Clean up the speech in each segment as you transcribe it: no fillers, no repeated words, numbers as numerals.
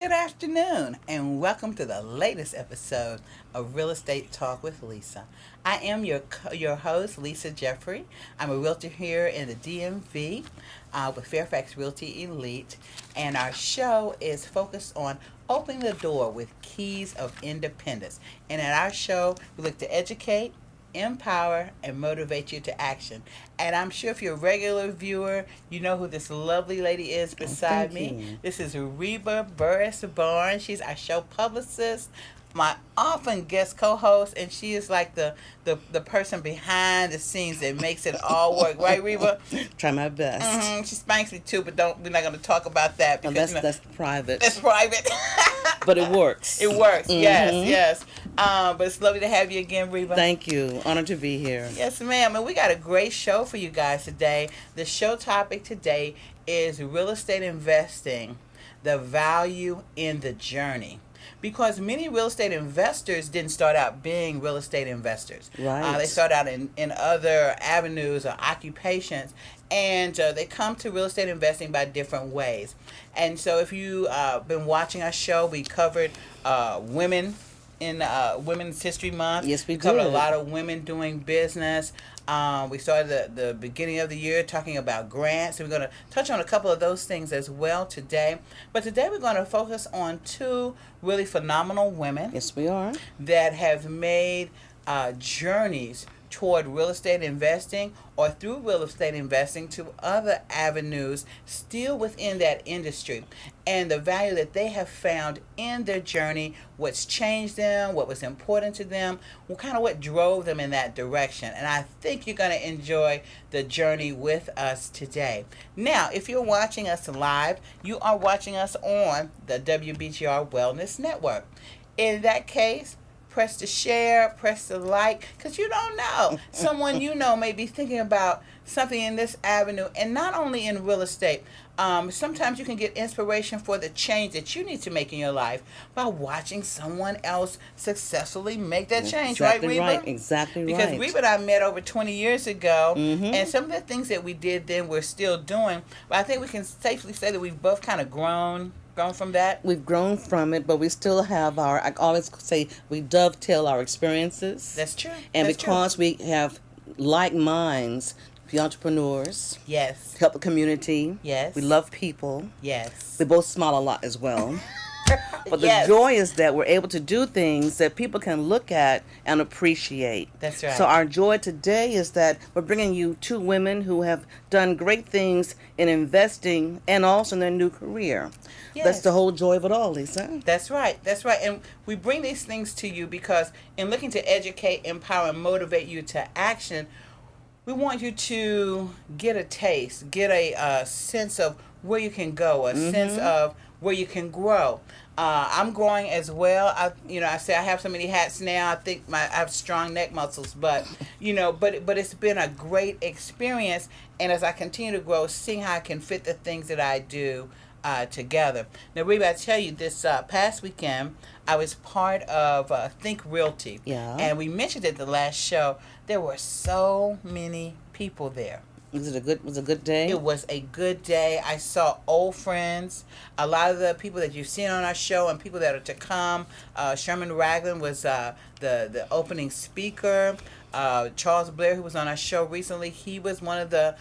Good afternoon, and welcome to the latest episode of Real Estate Talk with Lisa. I am your host, Lisa Jeffrey. I'm a realtor here in the DMV with Fairfax Realty Elite, and our show is focused on opening the door with keys of independence. And at our show, we look to educate, empower, and motivate you to action. And I'm sure if you're a regular viewer, you know who this lovely lady is beside me. This is Reba Burris Barnes. She's our show publicist, my often guest co-host, and she is like the person behind the scenes that makes it all work. Right, Reba? Try my best. She spanks me too, but we're not going to talk about that because That's private. That's private. But it works. It works. Yes. But it's lovely to have you again, Reba. Thank you. Honored to be here. Yes, ma'am. And we got a great show for you guys today. The show topic today is real estate investing, the value in the journey. Because many real estate investors didn't start out being real estate investors. Right. They start out in other avenues or occupations, and they come to real estate investing by different ways. And so if you've been watching our show, we covered women in Women's History Month. Yes, we covered did. a lot of women doing business. We started the beginning of the year talking about grants. And we're going to touch on a couple of those things as well today. But today we're going to focus on two really phenomenal women. Yes, we are. That have made journeys toward real estate investing or through real estate investing to other avenues still within that industry, and the value that they have found in their journey, what's changed them, what was important to them, what drove them in that direction. And I think you're going to enjoy the journey with us today. Now, if you're watching us live, you are watching us on the WBGR Wellness Network. In that case, press the share, press the like, because you don't know. Someone you know may be thinking about something in this avenue, and not only in real estate. Sometimes you can get inspiration for the change that you need to make in your life by watching someone else successfully make that change. Exactly right, Reba? Right. Exactly because right. Reba and I met over 20 years ago, and some of the things that we did then we're still doing. But I think we can safely say that we've both kind of grown from that. We've grown from it, but we still have I always say we dovetail our experiences. That's true. And That's because true. we have like minds, the entrepreneurs, yes, help the community. Yes. We love people. Yes. We both smile a lot as well. But the Yes. joy is that we're able to do things that people can look at and appreciate. That's right. So our joy today is that we're bringing you two women who have done great things in investing and also in their new career. Yes. That's the whole joy of it all, Lisa. That's right. That's right. And we bring these things to you because in looking to educate, empower, and motivate you to action, we want you to get a taste, get a sense of where you can go, a sense of where you can grow. I'm growing as well. I say I have so many hats now. I think I have strong neck muscles, but but it's been a great experience. And as I continue to grow, seeing how I can fit the things that I do together. Now, Reba, I tell you, this past weekend, I was part of Think Realty. Yeah. And we mentioned it the last show. There were so many people there. Was it a good day? It was a good day. I saw old friends. A lot of the people that you've seen on our show and people that are to come. Sherman Ragland was the opening speaker. Charles Blair, who was on our show recently, he was one of the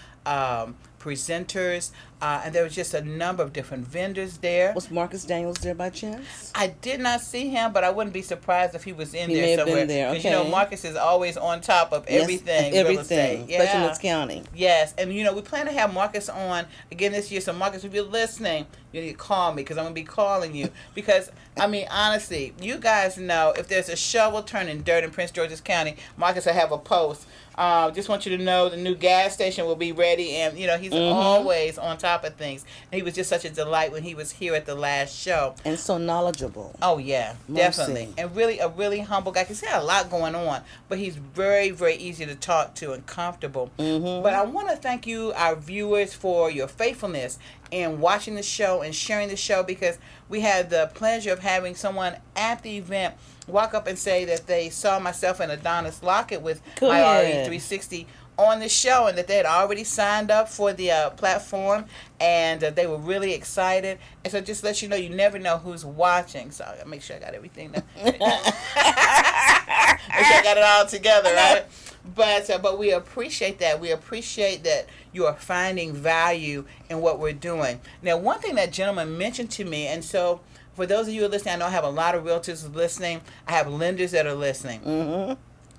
presenters. And there was just a number of different vendors there. Was Marcus Daniels there by chance? I did not see him, but I wouldn't be surprised if he was in He there may have somewhere. been there, Because Marcus is always on top of everything. Yes, real estate. everything, especially in this county. Yes, and we plan to have Marcus on again this year. So Marcus, if you're listening, you need to call me because I'm going to be calling you. Because, honestly, you guys know if there's a shovel turning dirt in Prince George's County, Marcus will have a post. Just want you to know the new gas station will be ready, and he's always on top of things. And he was just such a delight when he was here at the last show. And so knowledgeable. Oh yeah, definitely, Mercy. and really a really humble guy. He's had a lot going on, but he's very, very easy to talk to and comfortable. But I want to thank you, our viewers, for your faithfulness in watching the show and sharing the show, because we had the pleasure of having someone at the event walk up and say that they saw myself and Adonis Lockett with my RE360 on the show and that they had already signed up for the platform, and they were really excited. And so just let you know, you never know who's watching. So I'll make sure I got everything. Make sure I got it all together, right? But we appreciate that. We appreciate that you are finding value in what we're doing. Now, one thing that gentleman mentioned to me, and so for those of you who are listening, I know I have a lot of realtors listening. I have lenders that are listening. Mm-hmm.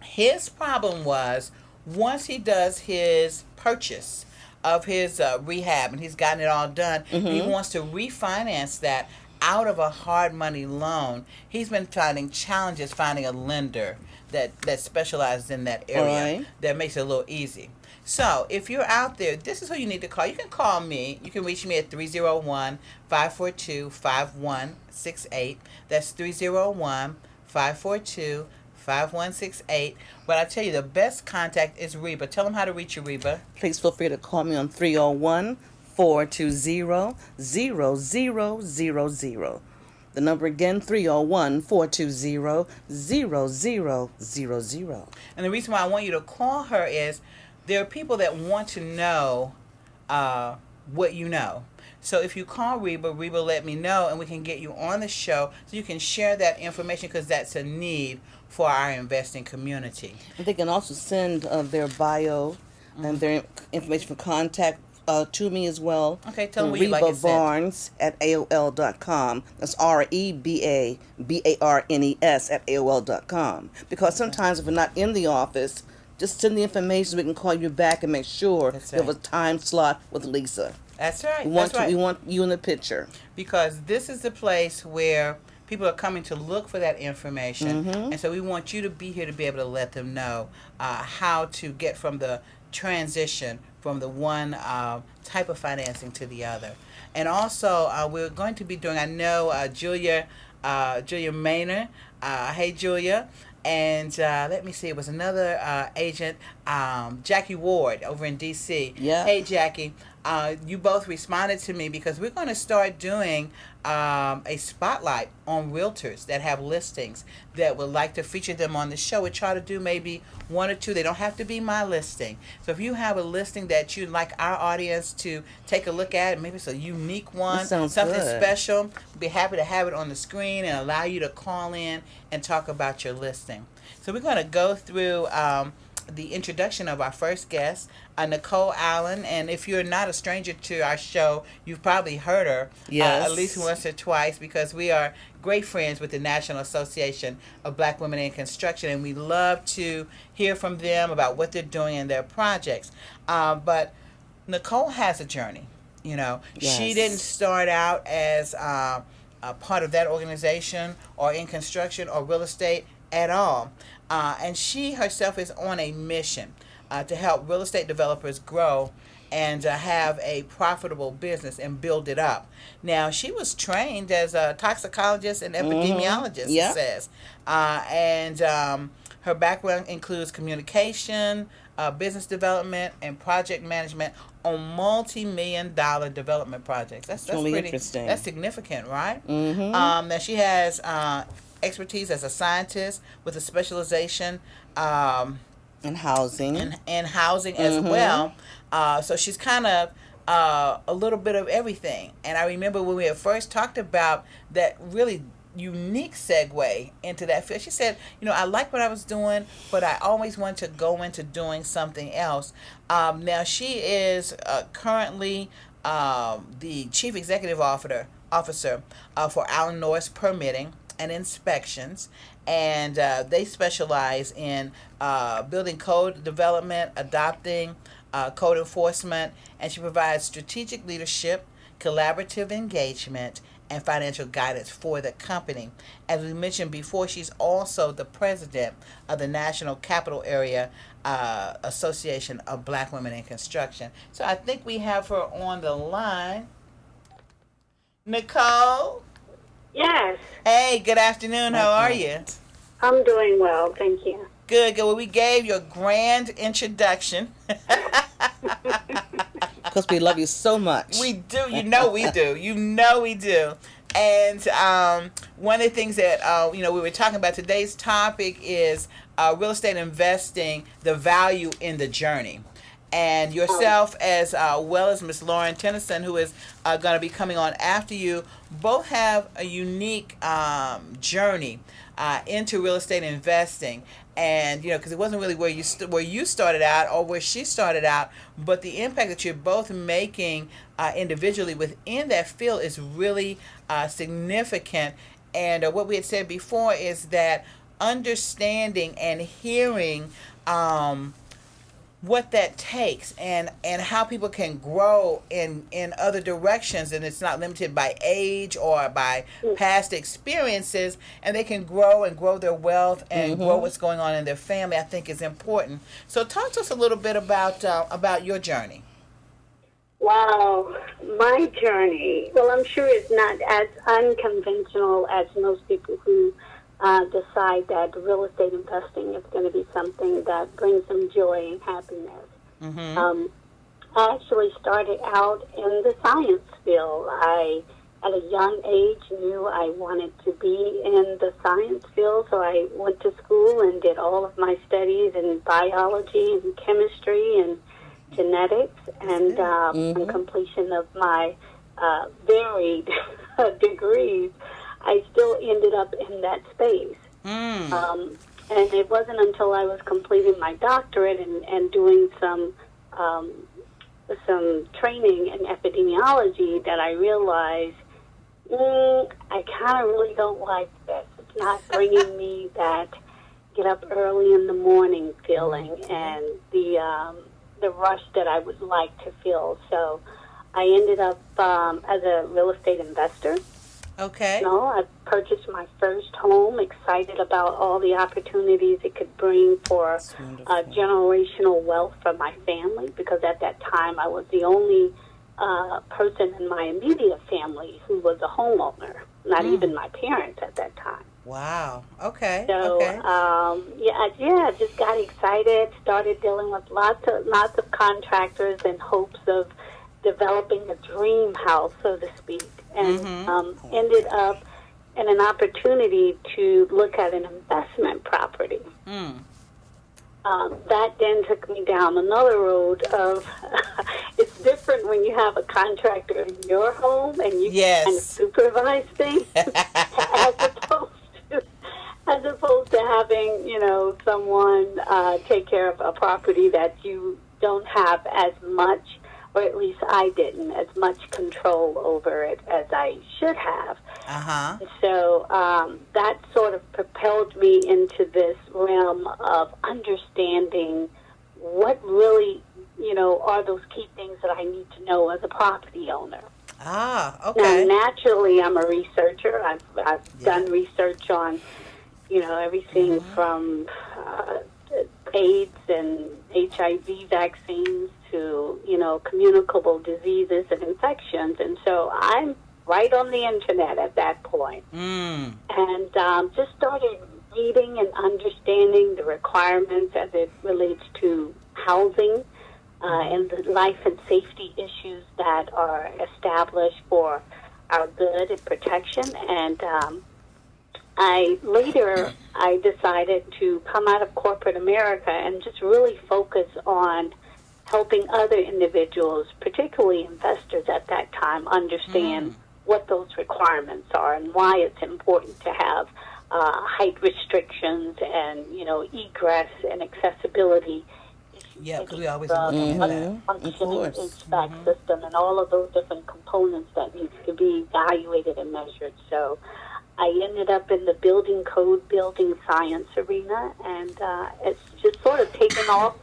His problem was, once he does his purchase of his rehab and he's gotten it all done, he wants to refinance that out of a hard money loan. He's been finding challenges finding a lender that specializes in that area, that makes it a little easy. So if you're out there, this is who you need to call. You can call me. You can reach me at 301-542-5168. That's 301-542-5168. But I tell you, the best contact is Reba. Tell them how to reach you, Reba. Please feel free to call me on 301-420-0000. The number again, 301-420-0000. And the reason why I want you to call her is there are people that want to know what you know. So if you call Reba, Reba let me know, and we can get you on the show so you can share that information, because that's a need for our investing community. And they can also send their bio and their information for contact to me as well. Okay, tell them what you'd like it sent. RebaBarnes@AOL.com. That's RebaBarnes@AOL.com. Because sometimes if we're not in the office, just send the information so we can call you back and make sure you have a time slot with Lisa. That's right. We want you in the picture. Because this is the place where people are coming to look for that information. And so we want you to be here to be able to let them know how to get from the transition from the one type of financing to the other. And also, we're going to be doing, I know Julia Maynard. Hey, Julia. And let me see, it was another agent, Jackie Ward over in D.C. Yeah. Hey, Jackie. You both responded to me because we're going to start doing a spotlight on realtors that have listings that would like to feature them on the show. We try to do maybe one or two. They don't have to be my listing. So if you have a listing that you'd like our audience to take a look at, maybe it's a unique one, something good. special, we'd be happy to have it on the screen and allow you to call in and talk about your listing. So we're going to go through the introduction of our first guest, Nicole Allen. And if you're not a stranger to our show, you've probably heard her at least once or twice, because we are great friends with the National Association of Black Women in Construction, and we love to hear from them about what they're doing in their projects. But Nicole has a journey. You know, she didn't start out as a part of that organization or in construction or real estate at all. And she herself is on a mission to help real estate developers grow and have a profitable business and build it up. Now, she was trained as a toxicologist and epidemiologist, it says. And her background includes communication, business development, and project management on multi-million-dollar development projects. That's really pretty interesting. That's significant, right? Now, she has expertise as a scientist with a specialization in housing. In housing as well. So she's kind of a little bit of everything. And I remember when we had first talked about that really unique segue into that field. She said, you know, I like what I was doing, but I always wanted to go into doing something else. Now, she is currently the Chief Executive Officer for Allen Norris Permitting and Inspections, and they specialize in building code development, adopting code enforcement, and she provides strategic leadership, collaborative engagement, and financial guidance for the company. As we mentioned before, she's also the president of the National Capital Area Association of Black Women in Construction. So I think we have her on the line. Nicole? Yes. Hey, good afternoon. How are you? I'm doing well, thank you. Good, good. Well, we gave you a grand introduction. Because we love you so much. We do. You know we do. You know we do. And one of the things that, we were talking about, today's topic is real estate investing, the value in the journey. And yourself, as well as Miss Lauren Tennyson, who is going to be coming on after you, both have a unique journey into real estate investing. And because it wasn't really where you started out or where she started out, but the impact that you're both making individually within that field is really significant. And what we had said before is that understanding and hearing what that takes and how people can grow in other directions, and it's not limited by age or by past experiences, and they can grow their wealth and grow what's going on in their family, I think is important. So talk to us a little bit about your journey. Wow, my journey. Well, I'm sure it's not as unconventional as most people who decide that real estate investing is going to be something that brings them joy and happiness. I actually started out in the science field. I, at a young age, knew I wanted to be in the science field, so I went to school and did all of my studies in biology and chemistry and genetics, and on completion of my varied degrees, I still ended up in that space. And it wasn't until I was completing my doctorate and doing some training in epidemiology that I realized I kind of really don't like this. It's not bringing me that get up early in the morning feeling and the rush that I would like to feel. So I ended up as a real estate investor. Okay. I purchased my first home, excited about all the opportunities it could bring for generational wealth for my family, because at that time I was the only person in my immediate family who was a homeowner, not even my parents at that time. Wow. Okay. So, I just got excited, started dealing with lots of contractors in hopes of developing a dream house, so to speak, and ended up in an opportunity to look at an investment property. That then took me down another road of it's different when you have a contractor in your home and you kind of supervise things as opposed to having, someone take care of a property that you don't have as much, or at least I didn't, as much control over it as I should have. So that sort of propelled me into this realm of understanding what really, are those key things that I need to know as a property owner. Okay. Now, naturally, I'm a researcher. I've done research on, everything from AIDS and HIV vaccines to, communicable diseases and infections. And so I'm right on the internet at that point. And just started reading and understanding the requirements as it relates to housing and the life and safety issues that are established for our good and protection. And I decided to come out of corporate America and just really focus on helping other individuals, particularly investors at that time, understand what those requirements are and why it's important to have height restrictions and, egress and accessibility. Yeah, because we always looking at that. Functioning HVAC system and all of those different components that needs to be evaluated and measured. So I ended up in the building code, building science arena, and it's just sort of taken off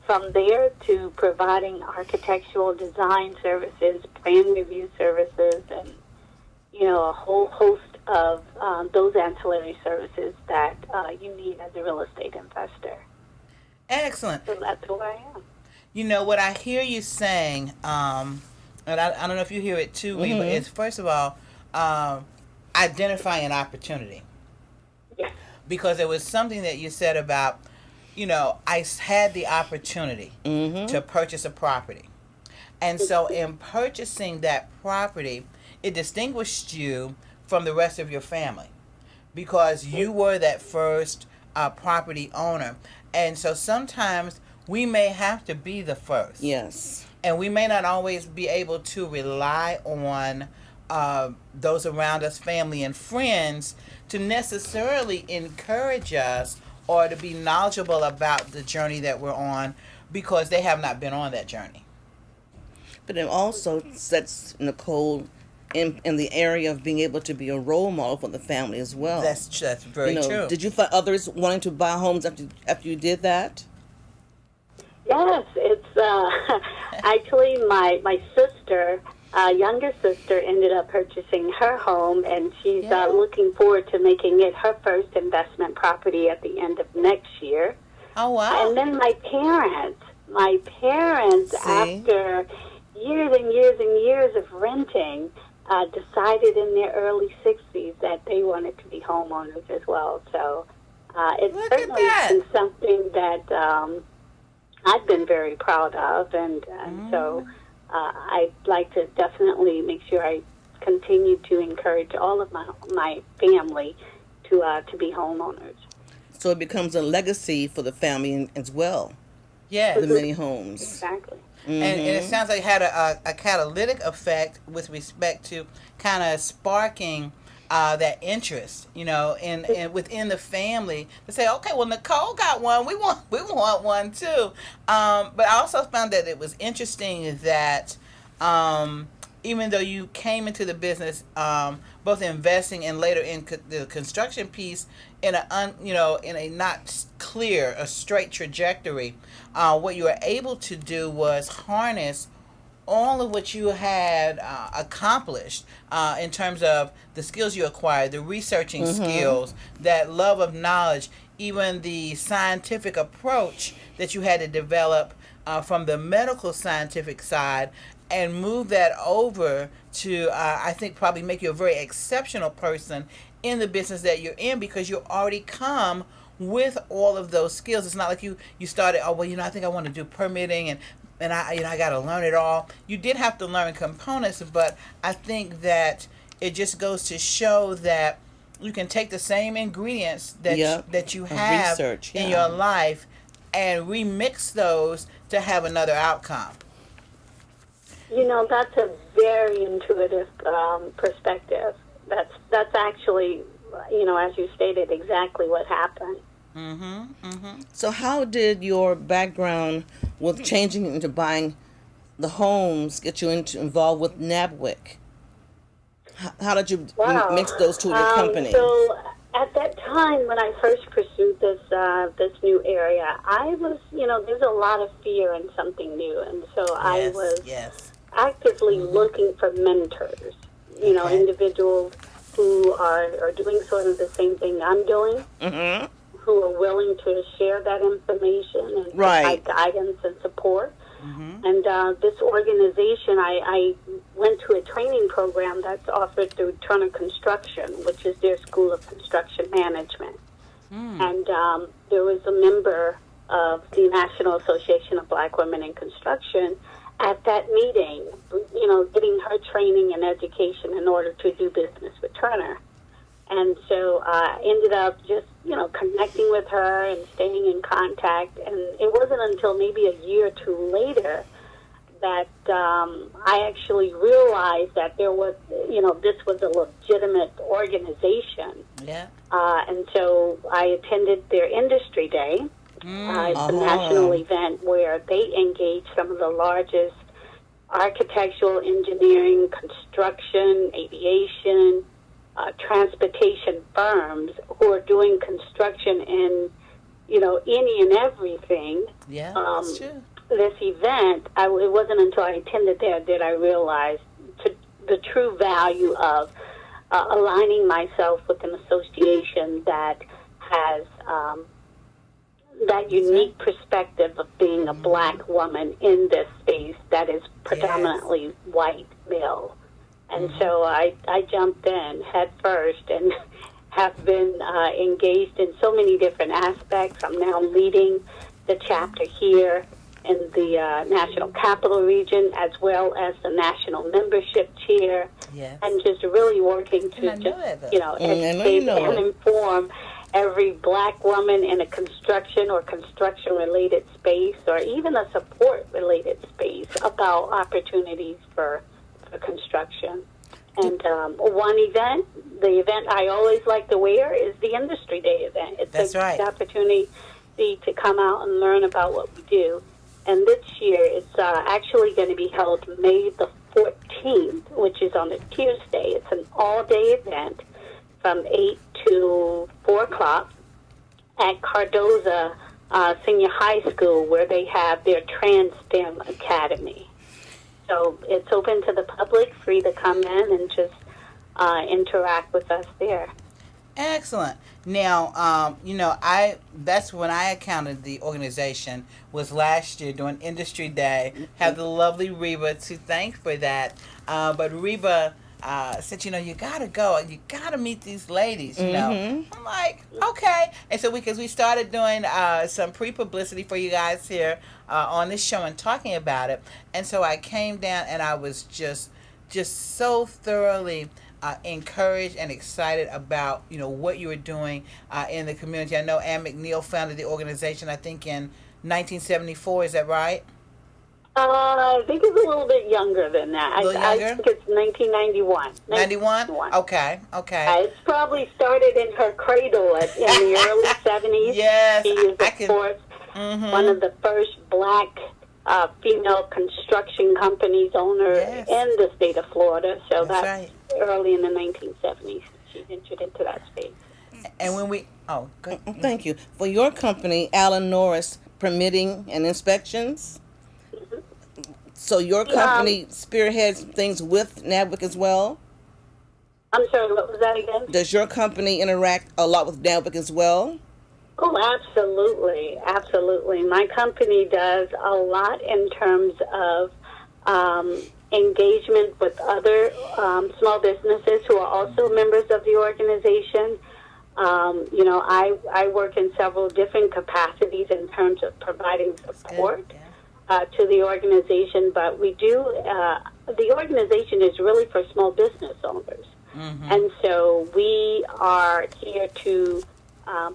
from there to providing architectural design services, plan review services, and, a whole host of those ancillary services that you need as a real estate investor. Excellent. So that's who I am. What I hear you saying, and I don't know if you hear it too, but it's, first of all, identifying an opportunity. Yes. Because there was something that you said about, I had the opportunity to purchase a property. And so in purchasing that property, it distinguished you from the rest of your family because you were that first property owner. And so sometimes we may have to be the first. Yes. And we may not always be able to rely on those around us, family and friends, to necessarily encourage us or to be knowledgeable about the journey that we're on, because they have not been on that journey. But it also sets Nicole in the area of being able to be a role model for the family as well. That's very true. Did you find others wanting to buy homes after you did that? Yes, it's actually my sister, younger sister, ended up purchasing her home, and she's looking forward to making it her first investment property at the end of next year. Oh, wow. And then my parents, after years and years and years of renting, decided in their early 60s that they wanted to be homeowners as well. So it's certainly been something that I've been very proud of, and so I'd like to definitely make sure I continue to encourage all of my family to be homeowners. So it becomes a legacy for the family as well. Yeah, the many homes. Exactly. And it sounds like it had a catalytic effect with respect to kind of sparking that interest, in within the family, to say, okay, well, Nicole got one, we want one too. But I also found that it was interesting that even though you came into the business, both investing and later in the construction piece, in a not clear, a straight trajectory, what you were able to do was harness all of what you had accomplished in terms of the skills you acquired, the researching skills, that love of knowledge, even the scientific approach that you had to develop from the medical scientific side, and move that over to, I think, probably make you a very exceptional person in the business that you're in, because you already come with all of those skills. It's not like you started, I think I want to do permitting and I got to learn it all. You did have to learn components, but I think that it just goes to show that you can take the same ingredients that you have in your life and remix those to have another outcome. That's a very intuitive perspective. That's actually, as you stated, exactly what happened. So how did your background with changing into buying the homes get you involved with NABWIC? How did you mix those two in your company? So at that time when I first pursued this new area, I was, there's a lot of fear in something new, and so I was actively looking for mentors, individuals who are doing sort of the same thing I'm doing, who are willing to share that information and provide guidance and support. And this organization, I went to a training program that's offered through Turner Construction, which is their School of Construction Management. And there was a member of the National Association of Black Women in Construction at that meeting, getting her training and education in order to do business with Turner. And so I ended up just, connecting with her and staying in contact. And it wasn't until maybe a year or two later that I actually realized that there was, this was a legitimate organization. Yeah. And so I attended their industry day. It's a national event where they engage some of the largest architectural, engineering, construction, aviation, transportation firms who are doing construction in, any and everything. Yeah, that's true. This event, it wasn't until I attended there that I realized the true value of aligning myself with an association that has that unique perspective of being a black woman in this space that is predominantly white male. And so I jumped in head first and have been engaged in so many different aspects. I'm now leading the chapter here in the National Capital Region, as well as the National Membership Chair, and just really working to educate and inform every black woman in a construction or construction-related space, or even a support-related space, about opportunities for construction. And one event, the event I always like to wear, is the Industry Day event. It's That's an opportunity to come out and learn about what we do. And this year, it's actually going to be held May the 14th, which is on a Tuesday. It's an all-day event from 8 to 4 o'clock at Cardoza Senior High School, where they have their Trans STEM Academy. So it's open to the public, free to come in and just interact with us there. Excellent. Now, that's when I encountered the organization, was last year during Industry Day. Have the lovely Reba to thank for that. But Reba said, you got to go. You got to meet these ladies, I'm like, okay. And so because we started doing some pre-publicity for you guys here on this show and talking about it. And so I came down and I was just so thoroughly encouraged and excited about, what you were doing in the community. I know Ann McNeil founded the organization, I think, in 1974. Is that right? I think it's a little bit younger than that. A little younger? I think it's 1991. 91? Okay. It's probably started in her cradle in the early 70s. Yes. She is, of course, one of the first black female construction companies owner in the state of Florida. So that's right. Early in the 1970s. She ventured into that space. And when we... Oh, good. Thank you. For your company, Allen Norris Permitting and Inspections... So your company spearheads things with NABWIC as well? I'm sorry, what was that again? Does your company interact a lot with NABWIC as well? Oh, absolutely. Absolutely. My company does a lot in terms of engagement with other small businesses who are also members of the organization. I work in several different capacities in terms of providing support to the organization, but we do, the organization is really for small business owners. And so we are here to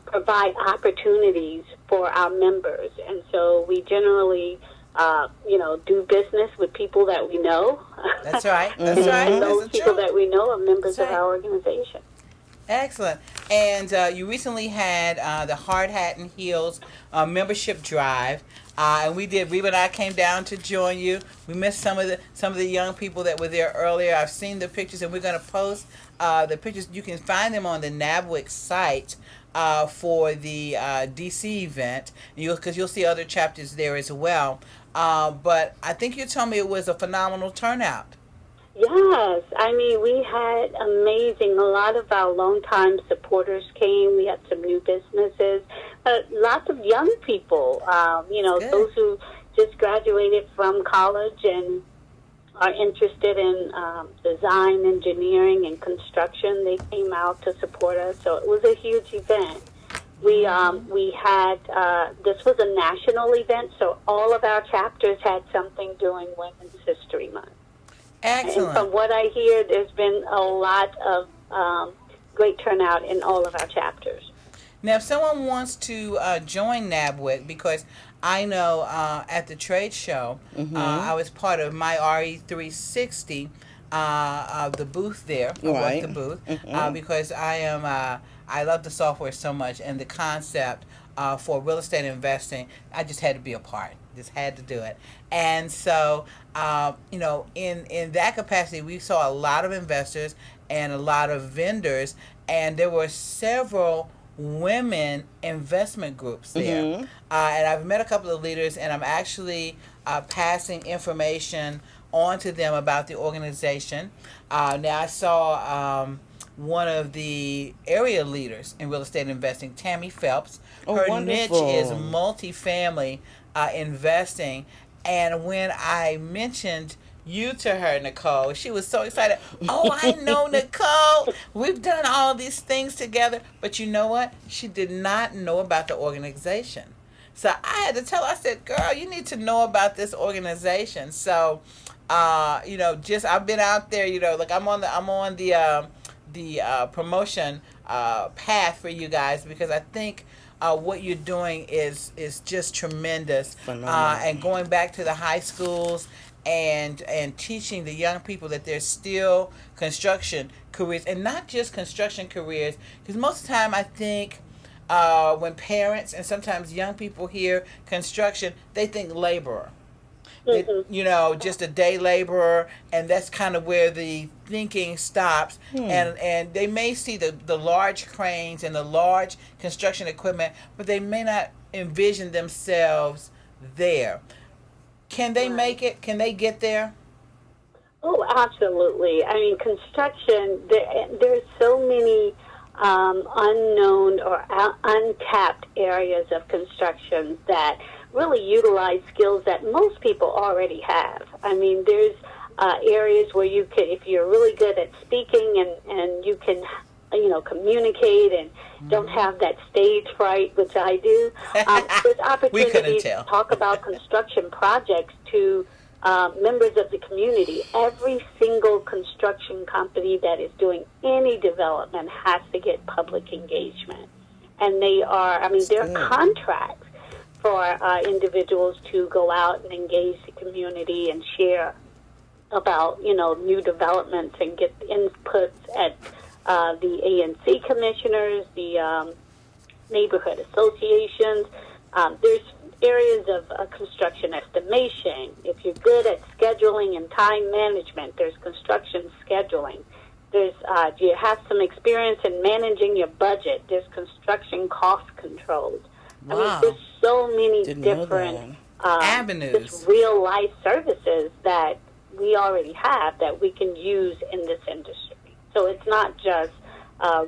provide opportunities for our members. And so we generally, do business with people that we know. That's right. That's right. And those people that we know are members of our organization. Excellent. And you recently had the Hard Hat and Heels membership drive. And Reba and I came down to join you. We missed some of the young people that were there earlier. I've seen the pictures, and we're going to post the pictures. You can find them on the NABWIC site for the DC event, because you'll see other chapters there as well. But I think you told me it was a phenomenal turnout. Yes, I mean, we had amazing. A lot of our longtime supporters came. We had some new businesses, lots of young people. Those who just graduated from college and are interested in design, engineering, and construction. They came out to support us, so it was a huge event. We had this was a national event, so all of our chapters had something during Women's History Month. Excellent. And from what I hear, there's been a lot of great turnout in all of our chapters. Now, if someone wants to join NABWIC, because I know at the trade show, I was part of my RE360, the booth there. I worked the booth because I love the software so much, and the concept for real estate investing, I just had to be a part. Just had to do it. And so, in that capacity, we saw a lot of investors and a lot of vendors, and there were several women investment groups there. And I've met a couple of leaders, and I'm actually passing information on to them about the organization. Now, I saw one of the area leaders in real estate investing, Tammy Phelps. Her niche is multifamily investing. And when I mentioned you to her, Nicole, she was so excited. Oh, I know Nicole. We've done all these things together. But you know what? She did not know about the organization. So I had to tell her, I said, girl, you need to know about this organization. So, I've been out there, like I'm on the promotion path for you guys, because I think what you're doing is just tremendous. And going back to the high schools and teaching the young people that there's still construction careers, and not just construction careers, because most of the time I think when parents and sometimes young people hear construction, they think laborer. Just a day laborer, and that's kind of where the thinking stops. And they may see the large cranes and the large construction equipment, but they may not envision themselves there. Can they make it? Can they get there? Oh, absolutely. I mean, construction, there's so many unknown or untapped areas of construction that really utilize skills that most people already have. I mean, there's areas where you could, if you're really good at speaking and you can, communicate and don't have that stage fright, which I do, there's opportunities to talk about construction projects to members of the community. Every single construction company that is doing any development has to get public engagement. And there are contracts for individuals to go out and engage the community and share about, new developments and get inputs at the ANC commissioners, the neighborhood associations. There's areas of construction estimation. If you're good at scheduling and time management, there's construction scheduling. Do you have some experience in managing your budget? There's construction cost controls. Wow. I mean, there's so many different avenues, real life services that we already have that we can use in this industry. So it's not just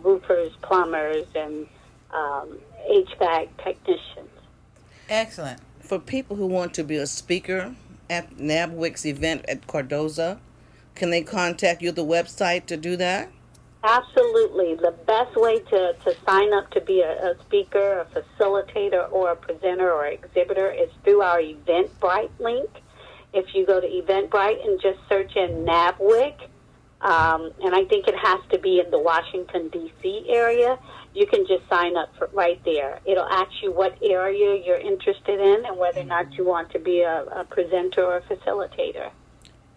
roofers, plumbers, and HVAC technicians. Excellent. For people who want to be a speaker at NABWIC's event at Cardozo, can they contact you at the website to do that? Absolutely. The best way to sign up to be a speaker, a facilitator, or a presenter or exhibitor is through our Eventbrite link. If you go to Eventbrite and just search in NABWIC, and I think it has to be in the Washington, D.C. area, you can just sign up right there. It'll ask you what area you're interested in and whether or not you want to be a presenter or a facilitator.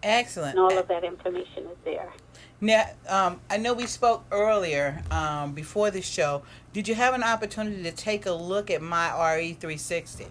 Excellent. And all of that information is there. Now, I know we spoke earlier before the show. Did you have an opportunity to take a look at my RE360?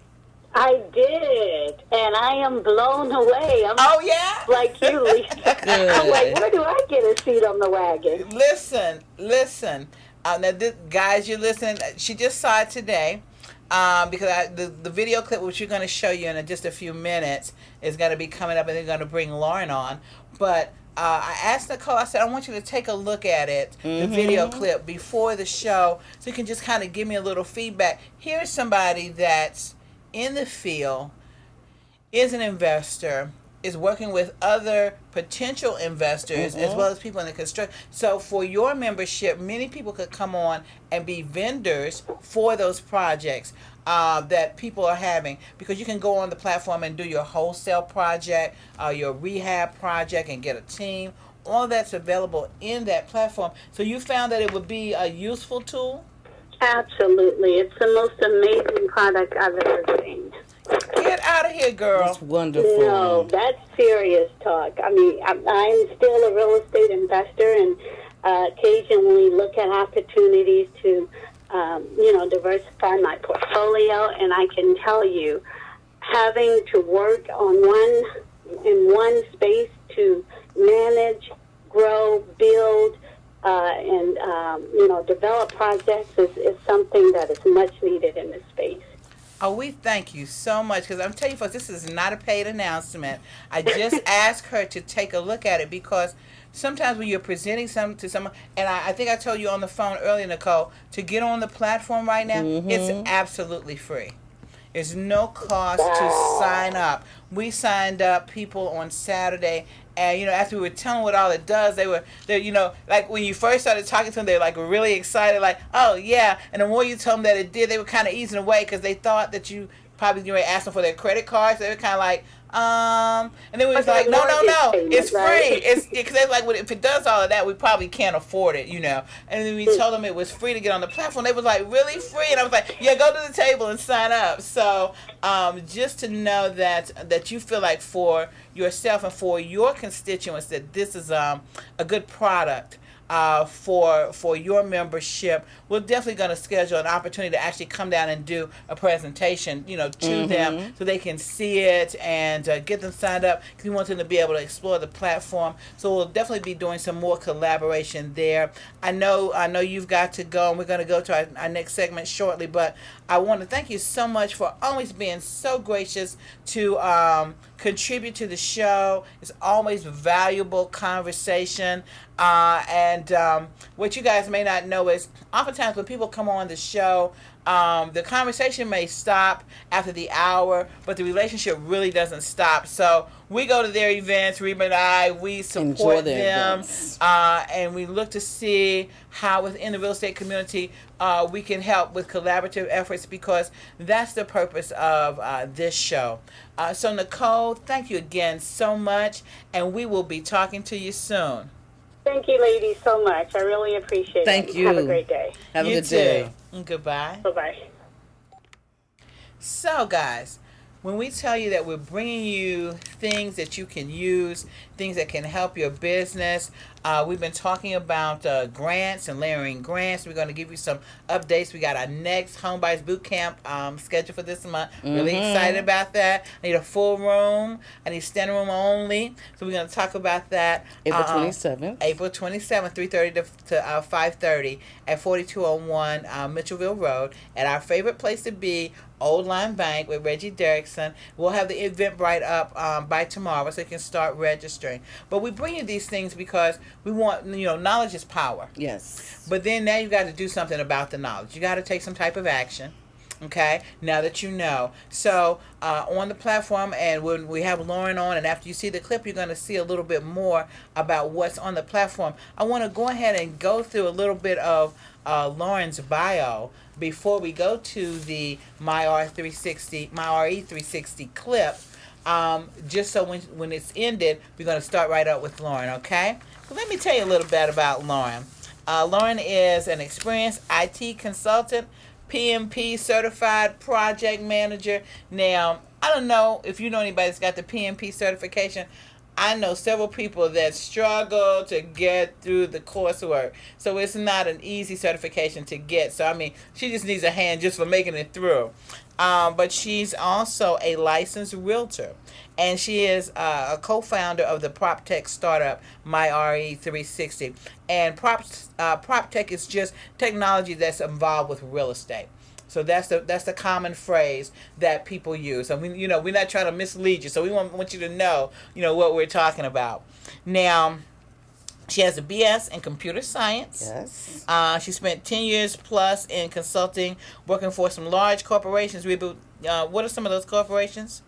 I did, and I am blown away. Oh, yeah? Like you, Lisa. I'm like, where do I get a seat on the wagon? Listen. Now, guys, you're listening. She just saw it today because the video clip, which we're going to show you in just a few minutes, is going to be coming up, and they're going to bring Lauren on. But I asked Nicole, I said, I want you to take a look at it, the video clip, before the show, so you can just kind of give me a little feedback. Here's somebody that's in the field, is an investor, is working with other potential investors as well as people in the construction. So for your membership, many people could come on and be vendors for those projects that people are having, because you can go on the platform and do your wholesale project, your rehab project, and get a team. All that's available in that platform. So you found that it would be a useful tool? Absolutely. It's the most amazing product I've ever seen. Get out of here, girl. That's wonderful. No, that's serious talk. I mean, I'm still a real estate investor and occasionally look at opportunities to, diversify my portfolio. And I can tell you, having to work in one space to manage, grow, build, and develop projects is something that is much needed in this space. Oh, we thank you so much, because I'm telling you folks, this is not a paid announcement. I just asked her to take a look at it, because sometimes when you're presenting something to someone, and I think I told you on the phone earlier, Nicole, to get on the platform right now, it's absolutely free. There's no cost to sign up. We signed up people on Saturday, and after we were telling what all it does, they like when you first started talking to them, they were like really excited, like, oh yeah. And the more you told them that it did, they were kind of easing away, because they thought that you probably you ask them for their credit cards. So they were kind of like, and then we was like, no, it's free. Right? It's because they're like, well, if it does all of that, we probably can't afford it, And then we told them it was free to get on the platform. They was like, really free? And I was like, yeah, go to the table and sign up. So just to know that you feel like for yourself and for your constituents that this is a good product. For your membership, we're definitely going to schedule an opportunity to actually come down and do a presentation, to them so they can see it and get them signed up because we want them to be able to explore the platform. So we'll definitely be doing some more collaboration there. I know you've got to go, and we're going to go to our next segment shortly, but I want to thank you so much for always being so gracious to contribute to the show. It's always valuable conversation. And what you guys may not know is oftentimes when people come on the show, the conversation may stop after the hour, but the relationship really doesn't stop. So we go to their events, Reba and I, we support them, and we look to see how within the real estate community we can help with collaborative efforts because that's the purpose of this show. So Nicole, thank you again so much, and we will be talking to you soon. Thank you, ladies, so much. I really appreciate it. Thank you. Have a great day. Have a good day. Goodbye. Bye-bye. So, guys, when we tell you that we're bringing you things that you can use, things that can help your business, we've been talking about grants and layering grants. We're going to give you some updates. We got our next Home Buyers Boot Camp scheduled for this month. Really excited about that. I need a full room. I need standing room only. So we're going to talk about that. April 27th. April 27th, 3:30 to 5:30 at 4201 Mitchellville Road at our favorite place to be, Old Line Bank with Reggie Derrickson. We'll have the Eventbrite up by tomorrow so you can start registering. But we bring you these things because we want, knowledge is power. Yes. But then now you've got to do something about the knowledge. You got to take some type of action. Okay, now that you know. So on the platform, and when we have Lauren on, and after you see the clip, you're going to see a little bit more about what's on the platform. I want to go ahead and go through a little bit of Lauren's bio before we go to the My RE360 clip. Just so when it's ended, we're going to start right up with Lauren, okay? So let me tell you a little bit about Lauren. Lauren is an experienced IT consultant, PMP certified project manager. Now, I don't know if you know anybody that's got the PMP certification. I know several people that struggle to get through the coursework. So it's not an easy certification to get. So, I mean, she just needs a hand just for making it through. But she's also a licensed realtor. And she is a co-founder of the prop tech startup, My RE360. And prop tech is just technology that's involved with real estate. So that's the common phrase that people use. So we're not trying to mislead you. So we want you to know, what we're talking about. Now, she has a BS in computer science. Yes. She spent 10 years plus in consulting, working for some large corporations. What are some of those corporations?